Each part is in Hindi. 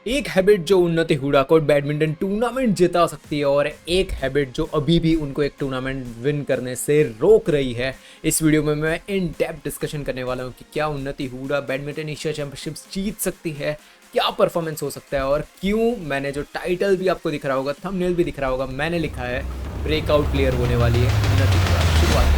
एक हैबिट जो उन्नति हुडा को बैडमिंटन टूर्नामेंट जिता सकती है और एक हैबिट जो अभी भी उनको एक टूर्नामेंट विन करने से रोक रही है। इस वीडियो में मैं इन डेप्थ डिस्कशन करने वाला हूँ कि क्या उन्नति हुडा बैडमिंटन एशिया चैंपियनशिप्स जीत सकती है, क्या परफॉर्मेंस हो सकता है और क्यों। मैंने जो टाइटल भी आपको दिख रहा होगा, थंबनेल भी दिख रहा होगा, मैंने लिखा है ब्रेकआउट प्लेयर होने वाली है उन्नति हुडा। शुरुआत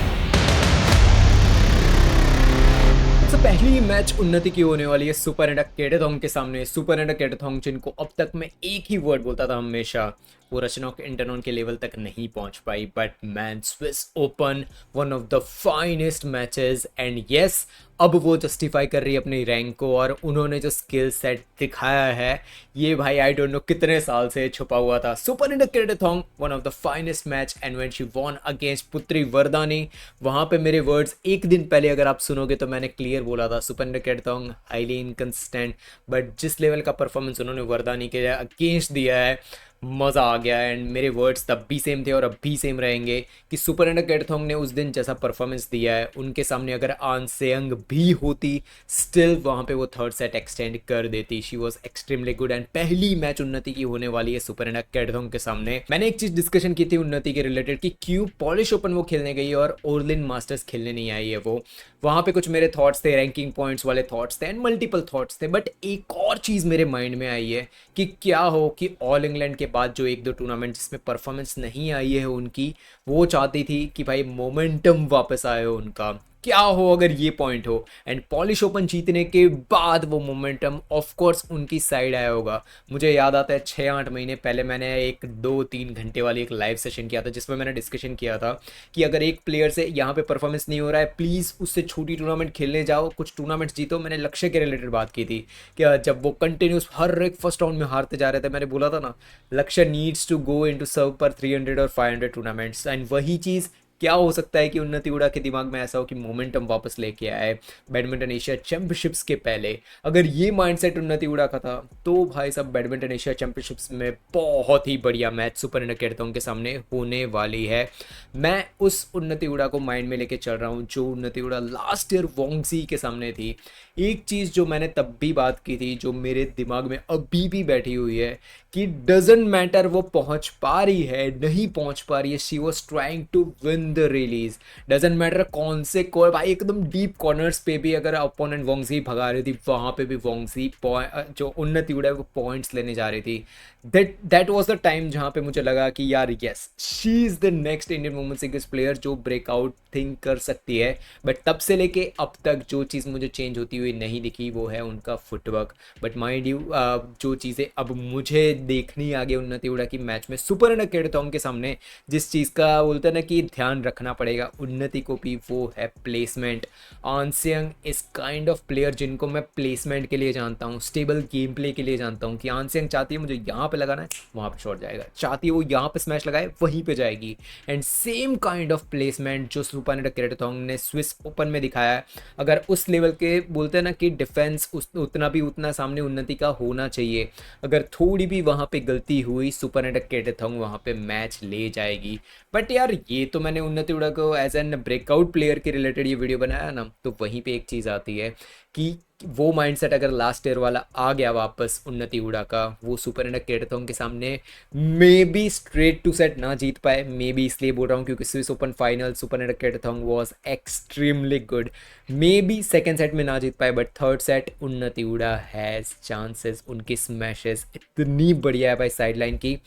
सबसे पहली मैच उन्नति की होने वाली है सुपरनेडा केटेथोंग के सामने। सुपरनेडा केटेथोंग जिनको अब तक मैं एक ही वर्ड बोलता था हमेशा, वो रचनाक इंटरनॉन के लेवल तक नहीं पहुंच पाई। But man, Swiss Open one of the finest matches and yes, अब वो जस्टिफाई कर रही है अपनी रैंक को और उन्होंने जो स्किल सेट दिखाया है ये भाई आई डोंट नो कितने साल से छुपा हुआ था। Supanida Katethong one of the finest match and when she won against Putri Wardani, वहां पे मेरे वर्ड्स एक दिन पहले अगर आप सुनोगे तो मैंने क्लियर बोला था सुपरनेडा केटेथोंग हाईली इनकंसिस्टेंट, बट जिस लेवल का परफॉर्मेंस उन्होंने वरदानी के अगेंस्ट दिया है मज़ा आ गया। एंड मेरे वर्ड्स तब भी सेम थे और अब भी सेम रहेंगे कि सुपरनेडा केटेथोंग ने उस दिन जैसा परफॉर्मेंस दिया है उनके सामने अगर आन सेयंग भी होती स्टिल वहाँ पे वो थर्ड सेट एक्सटेंड कर देती। She was extremely good and पहली मैच उन्नति की होने वाली है सुपरनेडा केटेथोंग के सामने। मैंने एक चीज़ डिस्कशन की थी उन्नति के रिलेटेड कि क्यों पॉलिश ओपन वो खेलने गई और ओरलिन मास्टर्स खेलने नहीं आई है। वो वहाँ पे कुछ मेरे थॉट्स थे, रैंकिंग पॉइंट्स वाले थॉट्स थे एंड मल्टीपल थॉट्स थे। बट एक और चीज़ मेरे माइंड में आई है कि क्या हो कि ऑल इंग्लैंड के बाद जो एक दो टूर्नामेंट जिसमें परफॉर्मेंस नहीं आई है उनकी, वो चाहती थी कि भाई मोमेंटम वापस आए हो उनका। क्या हो अगर ये पॉइंट हो एंड पॉलिश ओपन जीतने के बाद वो मोमेंटम ऑफ कोर्स उनकी साइड आया होगा। मुझे याद आता है 6-8 महीने पहले मैंने एक 2-3 घंटे वाली एक लाइव सेशन किया था जिसमें मैंने डिस्कशन किया था कि अगर एक प्लेयर से यहाँ पे परफॉर्मेंस नहीं हो रहा है प्लीज़ उससे छोटी टूर्नामेंट खेलने जाओ, कुछ टूर्नामेंट्स जीतो। मैंने लक्ष्य के रिलेटेड बात की थी कि जब वो कंटिन्यूस हर एक फर्स्ट राउंड में हारते जा रहे थे, मैंने बोला था ना लक्ष्य नीड्स टू गो इनटू सर्व पर 300 और 500 टूर्नामेंट्स। एंड वही चीज़ क्या हो सकता है कि उन्नति हुडा के दिमाग में ऐसा हो कि मोमेंटम वापस लेके आए बैडमिंटन एशिया चैंपियनशिप्स के पहले। अगर ये माइंडसेट उन्नति हुडा का था तो भाई साहब बैडमिंटन एशिया चैंपियनशिप्स में बहुत ही बढ़िया मैच सुपरनेडा केटेथोंग के सामने होने वाली है। मैं उस उन्नति हुडा को माइंड में लेके चल रहा हूँ जो उन्नति हुडा लास्ट ईयर वोंगजी के सामने थी। एक चीज़ जो मैंने तब भी बात की थी जो मेरे दिमाग में अभी भी बैठी हुई है कि डजेंट मैटर वो पहुंच पा रही है नहीं पहुंच पा रही है, she was trying to win the release. Doesn't matter कौन से कोर भाई, एकदम डीप कॉर्नर्स पे भी अगर अपोनेंट वोंगजी भगा रही थी वहां पे भी वोंगजी जो उन्नति हुडा है वो पॉइंट्स लेने जा रही थी। दैट वाज द टाइम जहां पे मुझे लगा कि यार yes she is the next Indian women singles player जो ब्रेकआउट थिंक कर सकती है। बट तब से लेके अब तक जो चीज़ मुझे चेंज होती हुई नहीं दिखी वो है उनका फुटवर्क। बट माइंड यू जो चीज़ें अब मुझे देखनी आगे उन्नति हुडा की मैच में सुपरनेडा केटेथोंग के सामने, जिस चीज़ का बोलते हैं ना कि ध्यान रखना पड़ेगा उन्नति को भी, वो है प्लेसमेंट। आन सेयंग इस काइंड ऑफ प्लेयर जिनको मैं प्लेसमेंट के लिए जानता हूँ, स्टेबल गेम प्ले के लिए जानता हूँ कि आन सेयंग चाहती है मुझे यहाँ पे लगाना है वहाँ पे शॉट जाएगा, चाहती है वो यहाँ पे स्मैश लगाए वहीं पे जाएगी। And same kind of placement जो सुपरनेडा केटेथोंग ने स्विस ओपन में दिखाया है, अगर उस लेवल के बोलते हैं ना कि डिफेंस उतना सामने उन्नति का होना चाहिए। अगर थोड़ी भी वहाँ पे गलती हुई सुपरनेडा केटेथोंग वहाँ पे मैच ले जाएगी। बट यार ये तो मैंने उन्नति हुडा को एज एन ब्रेकआउट प्लेयर के रिलेटेड ये वीडियो बनाया ना, तो वहीं पे एक चीज़ आती है कि वो माइंडसेट अगर लास्ट ईयर वाला आ गया वापस उन्नति हुडा का, वो सुपरनेडा केटेथोंग के सामने maybe straight two set ना जीत पाए। मे बी इसलिए बोल रहा हूँ क्योंकि Swiss Open final Supanida Katethong was extremely good. Maybe second set में ना जीत पाए but third set Unnati Hooda has chances. उनकी स्मैशेस इतनी बढ़िया है भाई साइडलाइन की,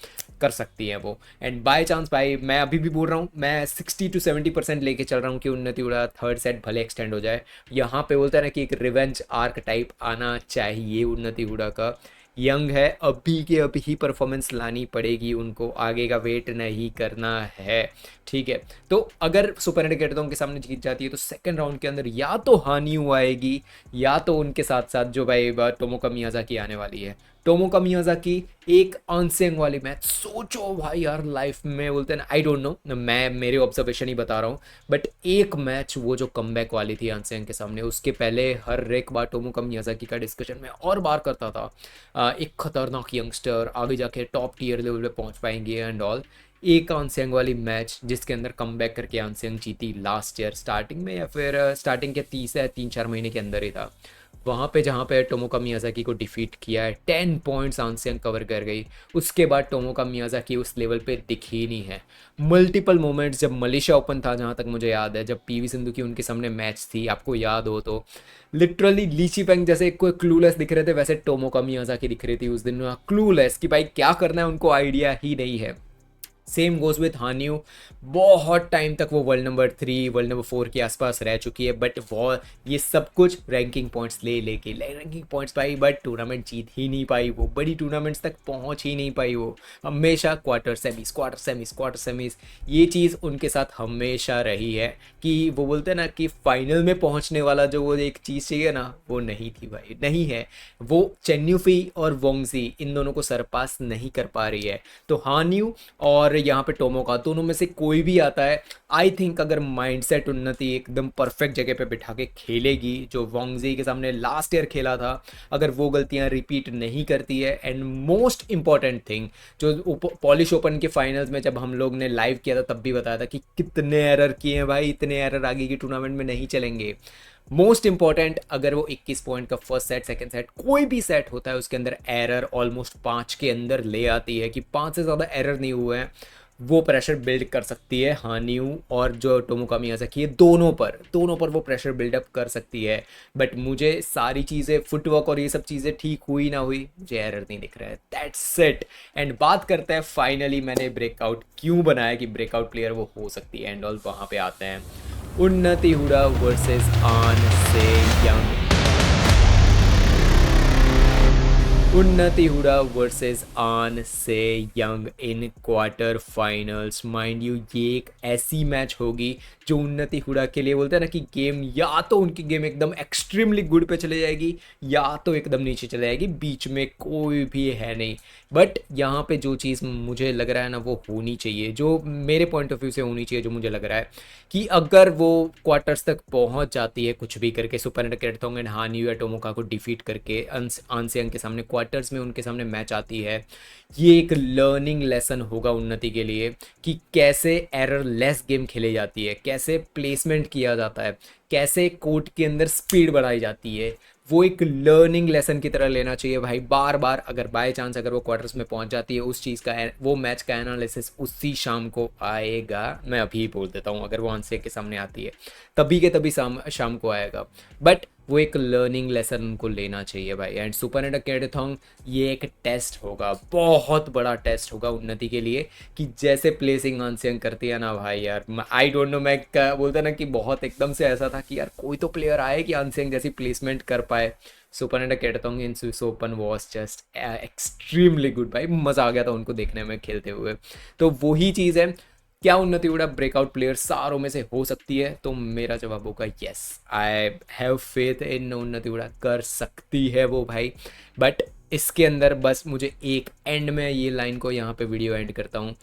कर सकती हैं वो। एंड बाय चांस भाई मैं अभी भी बोल रहा हूँ, मैं 60 to 70% लेके चल रहा हूँ कि उन्नति हुडा थर्ड सेट भले एक्सटेंड हो जाए। यहाँ पे बोलता है ना कि एक रिवेंज आर्क टाइप आना चाहिए उन्नति हुडा का। यंग है, अभी के अभी ही परफॉर्मेंस लानी पड़ेगी उनको, आगे का वेट नहीं करना है। ठीक है, तो अगर सुपरनेडा केटेथोंग के सामने जीत जाती है तो सेकंड राउंड के अंदर या तो हानियू आएगी या तो उनके साथ साथ जो भाई टोमोका मियाजाकी आने वाली है। टोमोका मियाजाकी एक अनसेंग वाली मैच सोचो भाई यार, लाइफ में बोलते हैं ना आई डोंट नो, मैं मेरे ऑब्जर्वेशन ही बता रहा हूँ। बट एक मैच वो जो कमबैक वाली थी अनसेंग के सामने, उसके पहले हर एक बार टोमोका मियाजाकी का डिस्कशन में और बार करता था एक खतरनाक यंगस्टर आगे जाके टॉप टीयर लेवल पे पहुंच पाएंगे एंड ऑल। एक आनसेंग वाली मैच जिसके अंदर कमबैक करके आनसेंग जीती लास्ट ईयर स्टार्टिंग में, या फिर स्टार्टिंग के 3-4 महीने के अंदर ही था। वहाँ पे जहाँ पे टोमोका मियाज़ाकी को डिफीट किया है, 10 पॉइंट्स आंसियांग कवर कर गई। उसके बाद टोमोका मियाज़ाकी उस लेवल पे दिखी ही नहीं है। मल्टीपल मोमेंट्स, जब मलेशिया ओपन था जहाँ तक मुझे याद है, जब पीवी सिंधु की उनके सामने मैच थी, आपको याद हो तो लिटरली लीची पेंग जैसे कोई क्लूलेस दिख रहे थे, वैसे टोमोका मियाज़ाकी दिख रही थी उस दिन, क्लूलेस कि भाई क्या करना है उनको आइडिया ही नहीं है। सेम गोज विथ हानियो, बहुत टाइम तक वो वर्ल्ड नंबर 3 वर्ल्ड नंबर 4 के आसपास रह चुकी है, बट वो ये सब कुछ रैंकिंग पॉइंट्स ले लेके रैंकिंग पॉइंट्स पाई, बट टूर्नामेंट जीत ही नहीं पाई, वो बड़ी टूर्नामेंट्स तक पहुंच ही नहीं पाई। वो हमेशा quarter semis quarter semis quarter semis, ये चीज़ उनके साथ हमेशा रही है कि वो बोलते हैं ना कि फाइनल में पहुंचने वाला जो वो एक चीज़ चाहिए ना, वो नहीं थी भाई, नहीं है। वो चेन्यूफी और वोंगजी इन दोनों को सरपास नहीं कर पा रही है। तो हानियो और यहाँ पे टोमोका, दोनों में से कोई भी आता है, आई थिंक अगर माइंडसेट उन्नति एकदम परफेक्ट जगह पे बिठा के खेलेगी, जो वोंगजी के सामने लास्ट ईयर खेला था, अगर वो गलतियां रिपीट नहीं करती है। एंड मोस्ट इंपॉर्टेंट थिंग, जो पॉलिश ओपन के फाइनल्स में जब हम लोग ने लाइव किया था तब भी बताया था कि कितने एरर किए हैं भाई, इतने एरर आगे की टूर्नामेंट में नहीं चलेंगे। मोस्ट इंपॉर्टेंट, अगर वो 21 पॉइंट का फर्स्ट सेट सेकंड सेट कोई भी सेट होता है उसके अंदर एरर ऑलमोस्ट 5 के अंदर ले आती है, कि 5 से ज़्यादा एरर नहीं हुए हैं, वो प्रेशर बिल्ड कर सकती है हानियू और जो टोमोका मियाज़ाकी है, दोनों पर वो प्रेशर बिल्डअप कर सकती है। बट मुझे सारी चीज़ें फुटवर्क और ये सब चीज़ें ठीक हुई ना हुई, मुझे एरर नहीं दिख रहा है, दैट्स इट। एंड बात करते हैं फाइनली मैंने ब्रेकआउट क्यों बनाया कि ब्रेकआउट प्लेयर वो हो सकती है एंड ऑल। वहाँ पे आते हैं उन्नति हुडा वर्सेस आन से यंग। उन्नति हुडा वर्सेस आन से young in quarter finals. Mind you, ये एक ऐसी मैच होगी जो उन्नति हुडा के लिए बोलते हैं ना कि गेम, या तो उनकी गेम एकदम एक्सट्रीमली गुड पे चले जाएगी या तो एकदम नीचे चले जाएगी, बीच में कोई भी है नहीं। बट यहाँ पे जो चीज़ मुझे लग रहा है ना वो होनी चाहिए, जो मेरे पॉइंट ऑफ व्यू से होनी चाहिए, जो मुझे लग रहा है कि अगर वो क्वार्टर्स तक पहुँच जाती है कुछ भी करके, सुपर एंड एंड हानियू या टोमोका को डिफीट करके आनसेयंग के सामने क्वार्टर्स में उनके सामने मैच आती है, ये एक लर्निंग लेसन होगा उन्नति के लिए कि कैसे एरर लेस गेम खेली जाती है, कैसे प्लेसमेंट किया जाता है, कैसे कोर्ट के अंदर स्पीड बढ़ाई जाती है। वो एक लर्निंग लेसन की तरह लेना चाहिए भाई, बार बार। अगर बाय चांस अगर वो क्वार्टर्स में पहुंच जाती है, उस चीज़ का वो मैच का एनालिसिस उसी शाम को आएगा। मैं अभी बोल देता हूँ, अगर वो आंसर के सामने आती है तभी के तभी शाम को आएगा। बट वो एक लर्निंग लेसन उनको लेना चाहिए भाई। एंड सुपर एंड ये एक टेस्ट होगा, बहुत बड़ा टेस्ट होगा उन्नति के लिए, कि जैसे प्लेसिंग आंसियंग करती है ना भाई यार, आई डोंट नो, मैं बोलता ना कि बहुत एकदम से ऐसा था कि यार कोई तो प्लेयर आए कि आंसियंग जैसी प्लेसमेंट कर पाए। Super and in Swiss open was just extremely good भाई, मज़ा आ गया था उनको देखने में खेलते हुए। तो वही चीज़ है, क्या उन्नति हुडा ब्रेकआउट प्लेयर सारों में से हो सकती है? तो मेरा जवाब होगा yes, I have faith in उन्नति हुडा, कर सकती है वो भाई। बट इसके अंदर बस मुझे एक एंड में ये लाइन को यहाँ पे वीडियो एंड करता हूँ,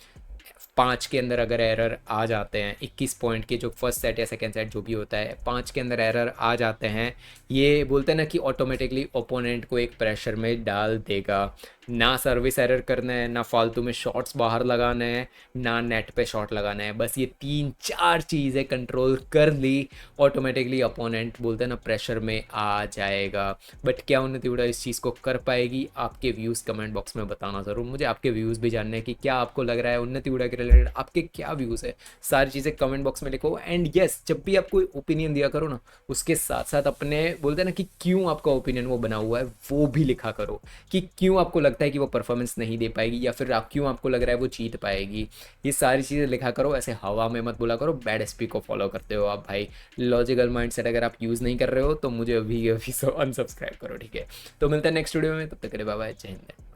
5 के अंदर अगर एरर आ जाते हैं, 21 पॉइंट के जो फर्स्ट सेट या सेकंड सेट जो भी होता है, 5 के अंदर एरर आ जाते हैं, ये बोलते हैं ना कि ऑटोमेटिकली ओपोनेंट को एक प्रेशर में डाल देगा। ना सर्विस एरर करना है, ना फालतू में शॉट्स बाहर लगाना है, ना नेट पे शॉट लगाना है, बस ये 3-4 चीज़ें कंट्रोल कर ली, ऑटोमेटिकली अपोनेंट बोलते हैं ना प्रेशर में आ जाएगा। बट क्या उन्नति हुडा इस चीज़ को कर पाएगी? आपके व्यूज़ कमेंट बॉक्स में बताना ज़रूर, मुझे आपके व्यूज़ भी जानने हैं कि क्या आपको लग रहा है उन्नति हुडा के रिलेटेड, आपके क्या व्यूज़ है, सारी चीज़ें कमेंट बॉक्स में लिखो। एंड यस, जब भी आप कोई ओपिनियन दिया करो ना, उसके साथ साथ अपने बोलते हैं ना कि क्यों आपका ओपिनियन वो बना हुआ है वो भी लिखा करो, कि क्यों आपको लगता है कि वो परफॉर्मेंस नहीं दे पाएगी, या फिर क्यों आपको लग रहा है वो जीत पाएगी। ये सारी चीज़ें लिखा करो, ऐसे हवा में मत बोला करो। बैड एसपी को फॉलो करते हो आप भाई, लॉजिकल माइंडसेट अगर आप यूज़ नहीं कर रहे हो तो मुझे अभी अनसब्सक्राइब करो, ठीक है? तो मिलते हैं नेक्स्ट वीडियो में, तब तक के लिए बाय बाय, जय हिंद।